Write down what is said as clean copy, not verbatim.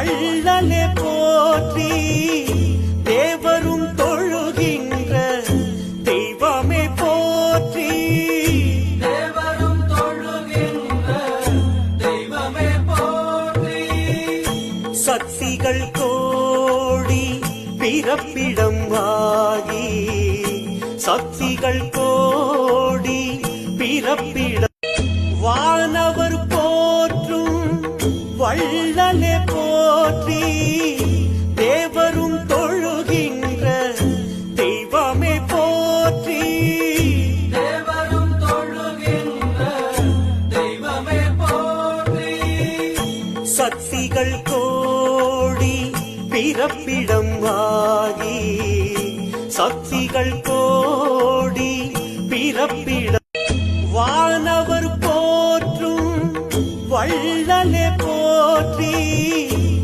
வள்ளலே போற்றி தேவரும் தொழுகின்ற தெய்வமே போற்றி தேவரும் தொழுகின்ற தெய்வமே போற்றி சக்திகள் கோடி பிறப்பிடம் ஆகி சக்திகள் கோடி பிறப்பிடம் வானவர் போற்றும் வள்ளலே போற்றி தேவரும் தொழுகின்ற தெய்வமே போற்றி தேவரும் தொழுகின்ற தெய்வமே போற்றி சக்திகள் கோடி பிறப்பிடம் ஆகி சக்திகள் கோடி பிறப்பிடம் வானவர் போற்றும் வள்ளலே போற்றி